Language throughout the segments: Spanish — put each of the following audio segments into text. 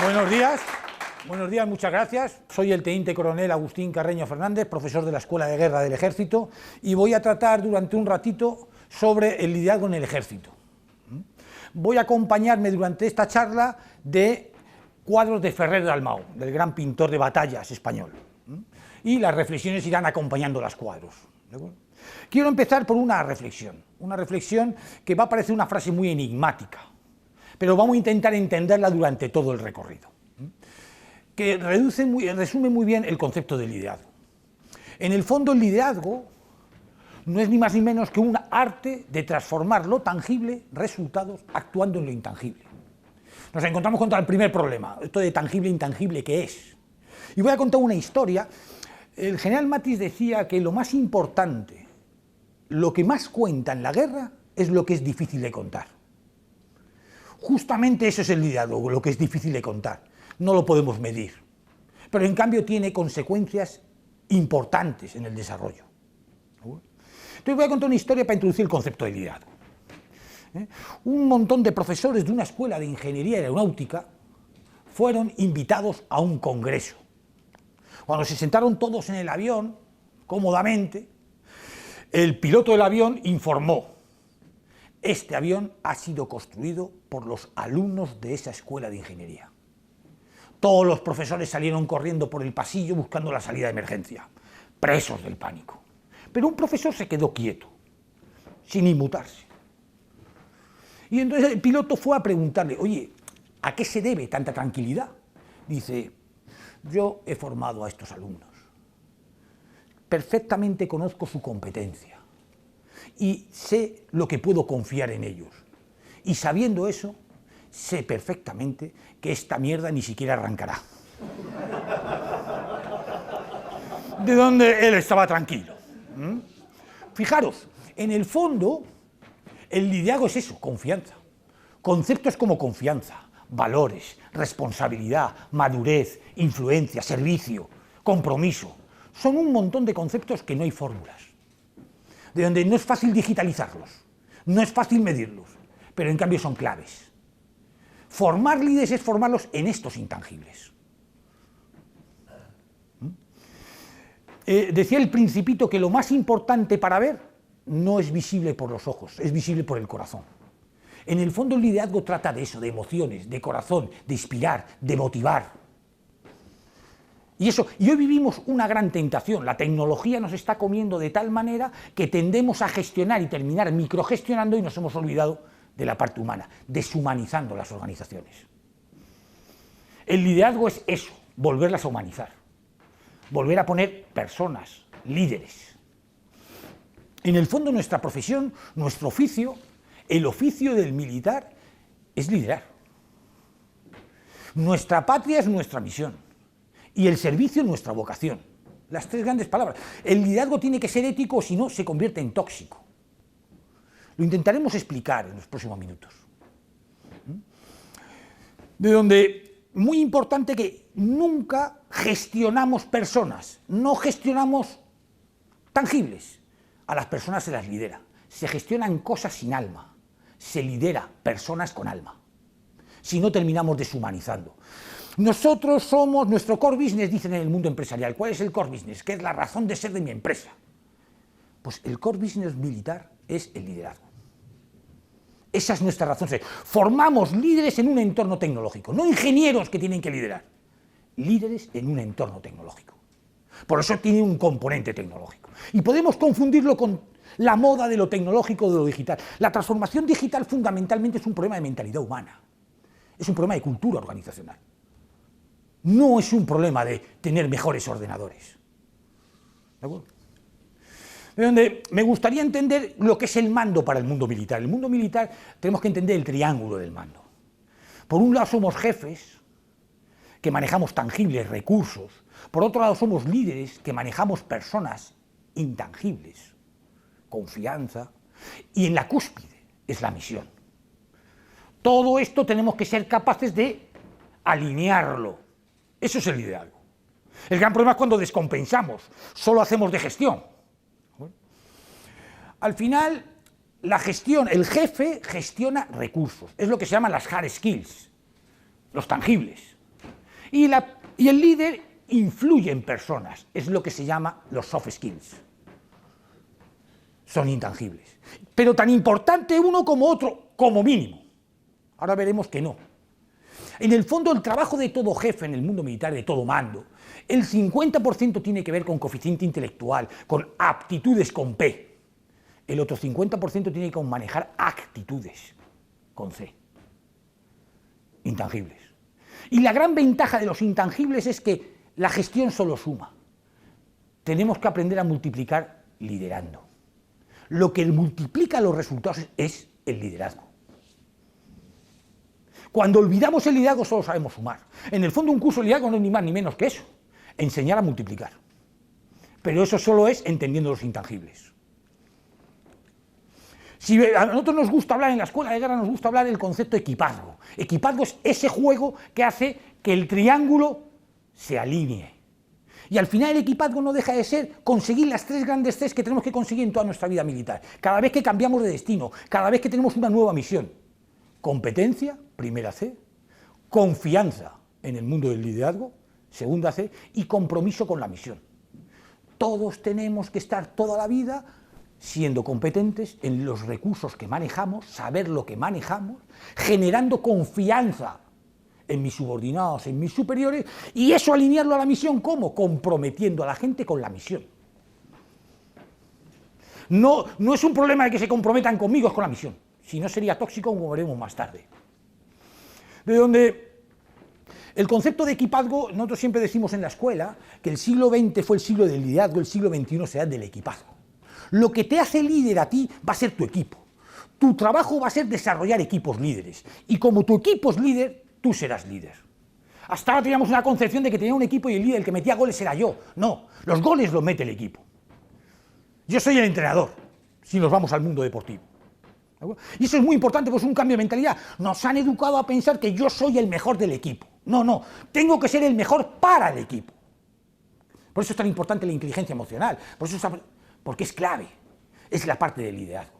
Buenos días, muchas gracias. Soy el teniente coronel Agustín Carreño Fernández, profesor de la Escuela de Guerra del Ejército, y voy a tratar durante un ratito sobre el liderazgo en el Ejército. Voy a acompañarme durante esta charla de cuadros de Ferrer Dalmau, del gran pintor de batallas español, y las reflexiones irán acompañando los cuadros. Quiero empezar por una reflexión que va a parecer una frase muy enigmática, pero vamos a intentar entenderla durante todo el recorrido, que resume muy bien el concepto de liderazgo. En el fondo, el liderazgo no es ni más ni menos que un arte de transformar lo tangible, resultados, actuando en lo intangible. Nos encontramos contra el primer problema, esto de tangible e intangible, ¿qué es? Y voy a contar una historia. El general Matis decía que lo más importante, lo que más cuenta en la guerra, es lo que es difícil de contar. Justamente eso es el liderazgo, lo que es difícil de contar. No lo podemos medir, pero en cambio tiene consecuencias importantes en el desarrollo. Entonces voy a contar una historia para introducir el concepto de liderazgo. Un montón de profesores de una escuela de ingeniería aeronáutica fueron invitados a un congreso. Cuando se sentaron todos en el avión, cómodamente, el piloto del avión informó: este avión ha sido construido por los alumnos de esa escuela de ingeniería. Todos los profesores salieron corriendo por el pasillo buscando la salida de emergencia, presos del pánico. Pero un profesor se quedó quieto, sin inmutarse. Y entonces el piloto fue a preguntarle: oye, ¿a qué se debe tanta tranquilidad? Dice: yo he formado a estos alumnos. Perfectamente conozco su competencia y sé lo que puedo confiar en ellos. Y sabiendo eso, sé perfectamente que esta mierda ni siquiera arrancará. De donde él estaba tranquilo. Fijaros, en el fondo, el liderazgo es eso, confianza. Conceptos como confianza, valores, responsabilidad, madurez, influencia, servicio, compromiso, son un montón de conceptos que no hay fórmulas, de donde no es fácil digitalizarlos, no es fácil medirlos, pero en cambio son claves. Formar líderes es formarlos en estos intangibles. Decía el Principito que lo más importante para ver no es visible por los ojos, es visible por el corazón. En el fondo el liderazgo trata de eso, de emociones, de corazón, de inspirar, de motivar. Y hoy vivimos una gran tentación. La tecnología nos está comiendo de tal manera que tendemos a gestionar y terminar microgestionando y nos hemos olvidado de la parte humana, deshumanizando las organizaciones. El liderazgo es eso, volverlas a humanizar, volver a poner personas, líderes. En el fondo nuestra profesión, nuestro oficio, el oficio del militar es liderar. Nuestra patria es nuestra misión y el servicio es nuestra vocación. Las tres grandes palabras. El liderazgo tiene que ser ético o si no se convierte en tóxico. Lo intentaremos explicar en los próximos minutos. De donde, muy importante que nunca gestionamos personas, no gestionamos tangibles. A las personas se las lidera. Se gestionan cosas sin alma. Se lidera personas con alma. Si no, terminamos deshumanizando. Nosotros somos, nuestro core business, dicen en el mundo empresarial. ¿Cuál es el core business? ¿Qué es la razón de ser de mi empresa? Pues el core business militar es el liderazgo. Esa es nuestra razón de ser. Formamos líderes en un entorno tecnológico, no ingenieros que tienen que liderar. Líderes en un entorno tecnológico. Por eso tiene un componente tecnológico. Y podemos confundirlo con la moda de lo tecnológico o de lo digital. La transformación digital fundamentalmente es un problema de mentalidad humana. Es un problema de cultura organizacional. No es un problema de tener mejores ordenadores. ¿De acuerdo? De donde me gustaría entender lo que es el mando para el mundo militar. El mundo militar tenemos que entender el triángulo del mando. Por un lado somos jefes, que manejamos tangibles, recursos. Por otro lado somos líderes, que manejamos personas intangibles, confianza. Y en la cúspide es la misión. Todo esto tenemos que ser capaces de alinearlo. Eso es el liderazgo. El gran problema es cuando descompensamos, solo hacemos de gestión. Al final, la gestión, el jefe gestiona recursos, es lo que se llaman las hard skills, los tangibles, Y el líder influye en personas, es lo que se llama los soft skills. Son intangibles. Pero tan importante uno como otro, como mínimo. Ahora veremos que no. En el fondo, el trabajo de todo jefe en el mundo militar, de todo mando, el 50% tiene que ver con coeficiente intelectual, con aptitudes con P. El otro 50% tiene que ver con manejar actitudes con C. Intangibles. Y la gran ventaja de los intangibles es que la gestión solo suma. Tenemos que aprender a multiplicar liderando. Lo que multiplica los resultados es el liderazgo. Cuando olvidamos el liderazgo solo sabemos sumar. En el fondo un curso de liderazgo no es ni más ni menos que eso, enseñar a multiplicar. Pero eso solo es entendiendo los intangibles. Si a nosotros nos gusta hablar en la escuela de guerra, nos gusta hablar del concepto de equipazgo. Equipazgo es ese juego que hace que el triángulo se alinee. Y al final el equipazgo no deja de ser conseguir las tres grandes Cs que tenemos que conseguir en toda nuestra vida militar. Cada vez que cambiamos de destino, cada vez que tenemos una nueva misión. Competencia, primera C, confianza en el mundo del liderazgo, segunda C, y compromiso con la misión. Todos tenemos que estar toda la vida siendo competentes en los recursos que manejamos, saber lo que manejamos, generando confianza en mis subordinados, en mis superiores, y eso alinearlo a la misión, ¿cómo? Comprometiendo a la gente con la misión. No es un problema de que se comprometan conmigo, es con la misión. Si no sería tóxico, como veremos más tarde. De donde el concepto de equipazgo, nosotros siempre decimos en la escuela que el siglo XX fue el siglo del liderazgo, el siglo XXI será el del equipazgo. Lo que te hace líder a ti va a ser tu equipo. Tu trabajo va a ser desarrollar equipos líderes. Y como tu equipo es líder, tú serás líder. Hasta ahora teníamos una concepción de que tenía un equipo y el líder, el que metía goles era yo. No, los goles los mete el equipo. Yo soy el entrenador, si nos vamos al mundo deportivo. Y eso es muy importante, pues es un cambio de mentalidad. Nos han educado a pensar que yo soy el mejor del equipo. No, tengo que ser el mejor para el equipo. Por eso es tan importante la inteligencia emocional, porque es clave, es la parte del liderazgo.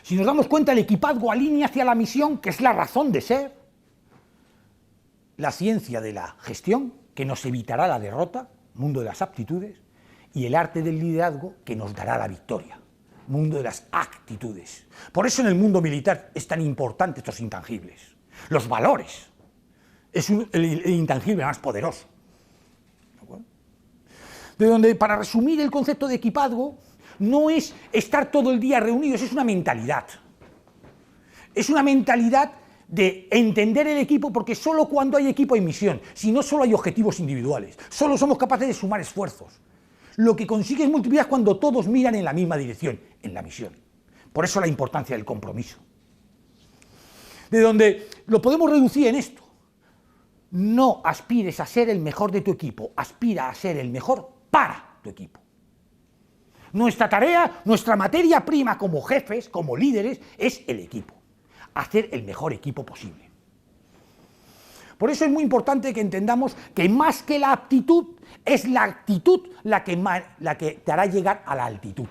Si nos damos cuenta, el equipazgo alinea hacia la misión, que es la razón de ser, la ciencia de la gestión, que nos evitará la derrota, mundo de las aptitudes, y el arte del liderazgo, que nos dará la victoria, mundo de las actitudes. Por eso en el mundo militar es tan importante estos intangibles. Los valores es el intangible más poderoso. De donde, para resumir el concepto de equipazgo, no es estar todo el día reunidos, es una mentalidad. Es una mentalidad de entender el equipo, porque solo cuando hay equipo hay misión, si no solo hay objetivos individuales, solo somos capaces de sumar esfuerzos. Lo que consigues multiplicar es cuando todos miran en la misma dirección, en la misión. Por eso la importancia del compromiso. De donde lo podemos reducir en esto. No aspires a ser el mejor de tu equipo, aspira a ser el mejor para tu equipo. Nuestra tarea, nuestra materia prima como jefes, como líderes, es el equipo. Hacer el mejor equipo posible. Por eso es muy importante que entendamos que más que la aptitud, es la actitud la que te hará llegar a la altitud.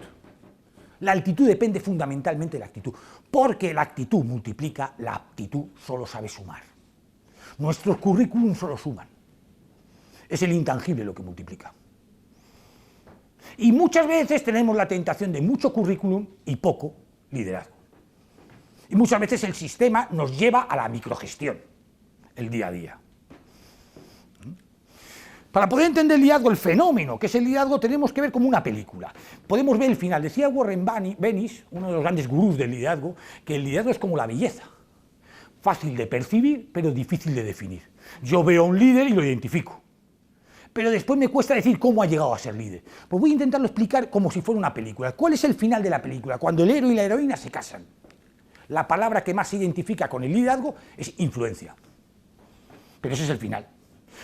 La altitud depende fundamentalmente de la actitud, porque la actitud multiplica, la aptitud solo sabe sumar. Nuestros currículum solo suman. Es el intangible lo que multiplica. Y muchas veces tenemos la tentación de mucho currículum y poco liderazgo. Y muchas veces el sistema nos lleva a la microgestión, el día a día. Para poder entender el liderazgo, el fenómeno que es el liderazgo, tenemos que ver como una película. Podemos ver el final. Decía Warren Bennis, uno de los grandes gurús del liderazgo, que el liderazgo es como la belleza. Fácil de percibir, pero difícil de definir. Yo veo a un líder y lo identifico. Pero después me cuesta decir cómo ha llegado a ser líder. Pues voy a intentarlo explicar como si fuera una película. ¿Cuál es el final de la película? Cuando el héroe y la heroína se casan. La palabra que más se identifica con el liderazgo es influencia. Pero ese es el final.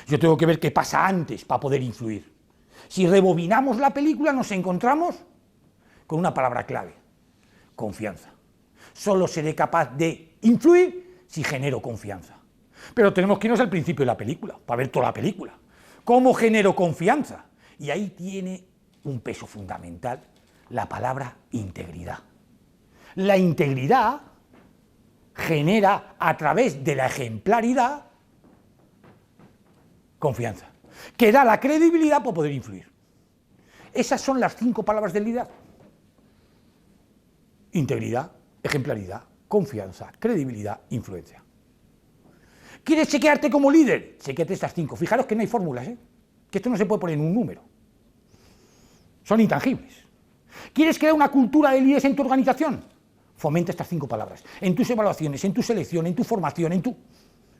Yo tengo que ver qué pasa antes para poder influir. Si rebobinamos la película nos encontramos con una palabra clave: confianza. Solo seré capaz de influir si genero confianza. Pero tenemos que irnos al principio de la película, para ver toda la película. ¿Cómo genero confianza? Y ahí tiene un peso fundamental la palabra integridad. La integridad genera, a través de la ejemplaridad, confianza, que da la credibilidad para poder influir. Esas son las 5 palabras del liderazgo: integridad, ejemplaridad, confianza, credibilidad, influencia. ¿Quieres chequearte como líder? Chequeate estas 5. Fijaros que no hay fórmulas, que esto no se puede poner en un número. Son intangibles. ¿Quieres crear una cultura de líderes en tu organización? Fomenta estas 5 palabras. En tus evaluaciones, en tu selección, en tu formación, en tu...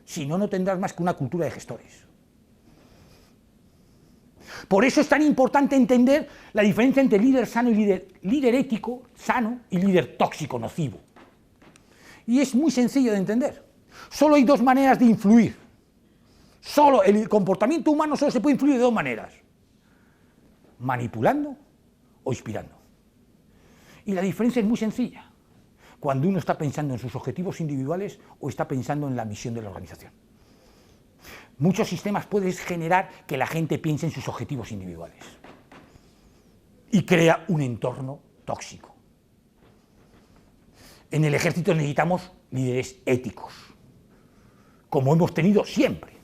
Si no, no tendrás más que una cultura de gestores. Por eso es tan importante entender la diferencia entre líder sano y líder ético, sano, y líder tóxico, nocivo. Y es muy sencillo de entender. Solo hay 2 maneras de influir. Solo el comportamiento humano solo se puede influir de 2 maneras: manipulando o inspirando. Y la diferencia es muy sencilla: cuando uno está pensando en sus objetivos individuales o está pensando en la misión de la organización. Muchos sistemas pueden generar que la gente piense en sus objetivos individuales y crea un entorno tóxico. En el ejército necesitamos líderes éticos, como hemos tenido siempre.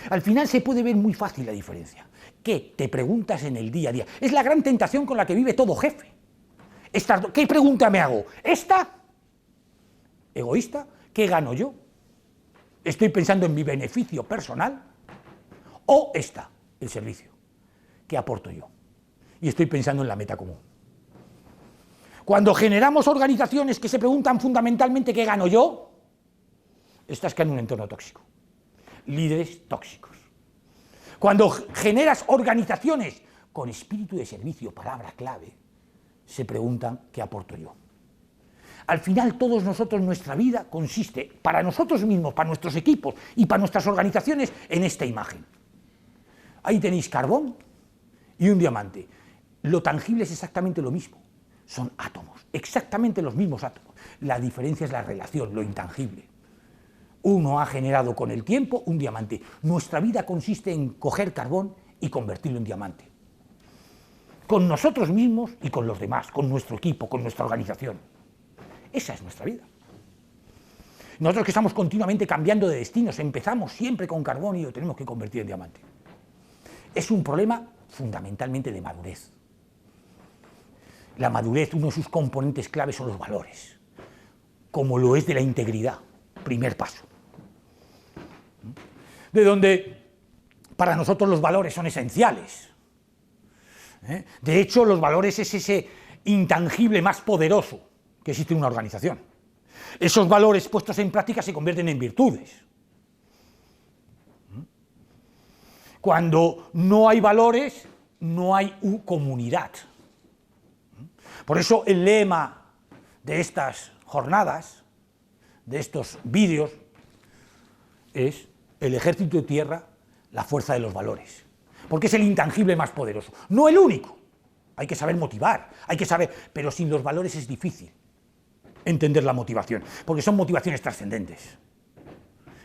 Al final se puede ver muy fácil la diferencia. ¿Qué te preguntas en el día a día? Es la gran tentación con la que vive todo jefe. ¿Qué pregunta me hago? ¿Esta? ¿Egoísta? ¿Qué gano yo? ¿Estoy pensando en mi beneficio personal? ¿O esta? El servicio. ¿Qué aporto yo? Y estoy pensando en la meta común. Cuando generamos organizaciones que se preguntan fundamentalmente ¿qué gano yo?, estás creando un entorno tóxico. Líderes tóxicos. Cuando generas organizaciones con espíritu de servicio, palabra clave, se preguntan ¿qué aporto yo? Al final todos nosotros, nuestra vida consiste, para nosotros mismos, para nuestros equipos y para nuestras organizaciones, en esta imagen. Ahí tenéis carbón y un diamante. Lo tangible es exactamente lo mismo. Son átomos, exactamente los mismos átomos. La diferencia es la relación, lo intangible. Uno ha generado con el tiempo un diamante. Nuestra vida consiste en coger carbón y convertirlo en diamante. Con nosotros mismos y con los demás, con nuestro equipo, con nuestra organización. Esa es nuestra vida. Nosotros que estamos continuamente cambiando de destinos, empezamos siempre con carbón y lo tenemos que convertir en diamante. Es un problema fundamentalmente de madurez. La madurez, uno de sus componentes claves son los valores, como lo es de la integridad, primer paso. De donde para nosotros los valores son esenciales. De hecho, los valores es ese intangible más poderoso que existe en una organización. Esos valores puestos en práctica se convierten en virtudes. Cuando no hay valores, no hay comunidad. Por eso el lema de estas jornadas, de estos vídeos, es el ejército de tierra, la fuerza de los valores. Porque es el intangible más poderoso. No el único. Hay que saber motivar, hay que saber, pero sin los valores es difícil entender la motivación, porque son motivaciones trascendentes.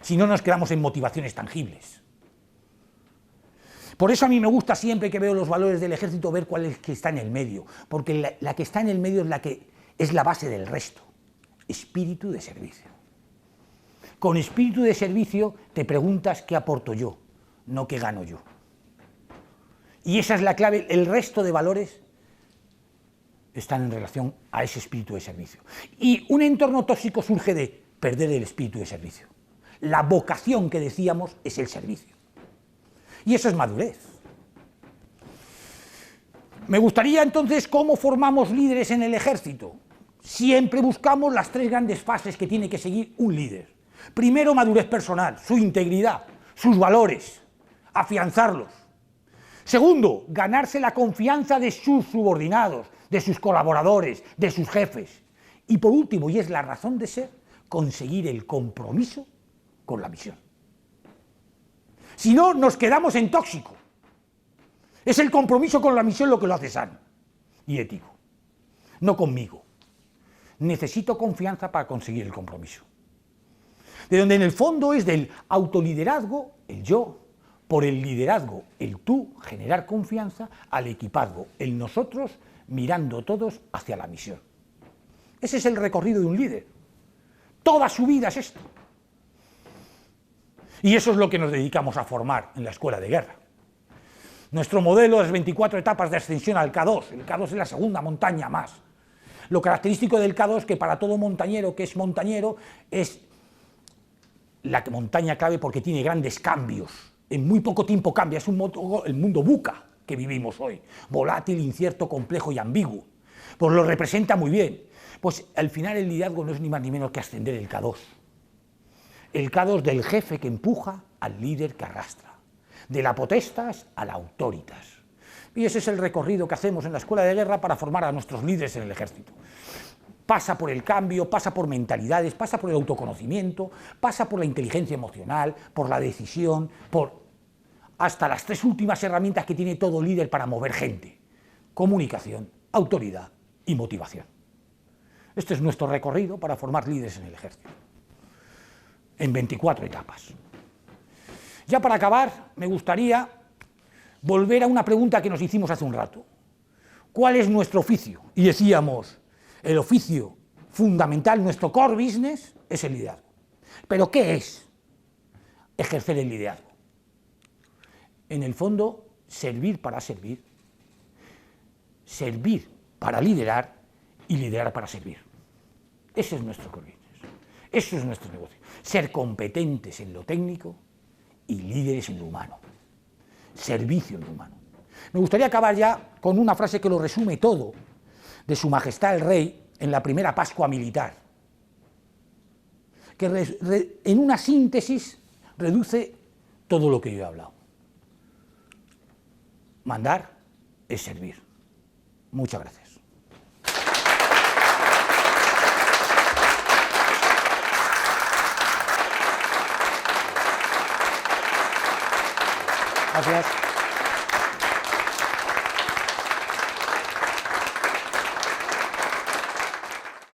Si no, nos quedamos en motivaciones tangibles. Por eso a mí me gusta siempre que veo los valores del ejército ver cuál es que está en el medio, porque la que está en el medio es la que es la base del resto. Espíritu de servicio. Con espíritu de servicio te preguntas qué aporto yo, no qué gano yo. Y esa es la clave. El resto de valores están en relación a ese espíritu de servicio. Y un entorno tóxico surge de perder el espíritu de servicio. La vocación que decíamos es el servicio. Y eso es madurez. Me gustaría entonces cómo formamos líderes en el ejército. Siempre buscamos las 3 grandes fases que tiene que seguir un líder. Primero, madurez personal, su integridad, sus valores, afianzarlos. Segundo, ganarse la confianza de sus subordinados, de sus colaboradores, de sus jefes. Y por último, y es la razón de ser, conseguir el compromiso con la misión. Si no, nos quedamos en tóxico. Es el compromiso con la misión lo que lo hace sano y ético, no conmigo. Necesito confianza para conseguir el compromiso. De donde en el fondo es del autoliderazgo, el yo, por el liderazgo, el tú, generar confianza, al equipazgo, el nosotros, mirando todos hacia la misión. Ese es el recorrido de un líder. Toda su vida es esto. Y eso es lo que nos dedicamos a formar en la escuela de guerra. Nuestro modelo es 24 etapas de ascensión al K2. El K2 es la segunda montaña más. Lo característico del K2 es que para todo montañero que es montañero es la montaña clave porque tiene grandes cambios. En muy poco tiempo cambia. Es el mundo VUCA que vivimos hoy. Volátil, incierto, complejo y ambiguo. Pues lo representa muy bien. Pues al final el liderazgo no es ni más ni menos que ascender el K2. El K2 del jefe que empuja al líder que arrastra. De la potestas a la autoritas. Y ese es el recorrido que hacemos en la escuela de guerra para formar a nuestros líderes en el ejército. Pasa por el cambio, pasa por mentalidades, pasa por el autoconocimiento, pasa por la inteligencia emocional, por la decisión, hasta las 3 últimas herramientas que tiene todo líder para mover gente: comunicación, autoridad y motivación. Este es nuestro recorrido para formar líderes en el ejército, en 24 etapas. Ya para acabar, me gustaría volver a una pregunta que nos hicimos hace un rato. ¿Cuál es nuestro oficio? Y decíamos, el oficio fundamental, nuestro core business, es el liderazgo. ¿Pero qué es ejercer el liderazgo? En el fondo, servir para servir, servir para liderar y liderar para servir. Ese es nuestro core business. Eso es nuestro negocio. Ser competentes en lo técnico y líderes en lo humano. Servicio en lo humano. Me gustaría acabar ya con una frase que lo resume todo, de Su Majestad el Rey, en la primera Pascua Militar, que en una síntesis reduce todo lo que yo he hablado. Mandar es servir. Muchas gracias. Gracias.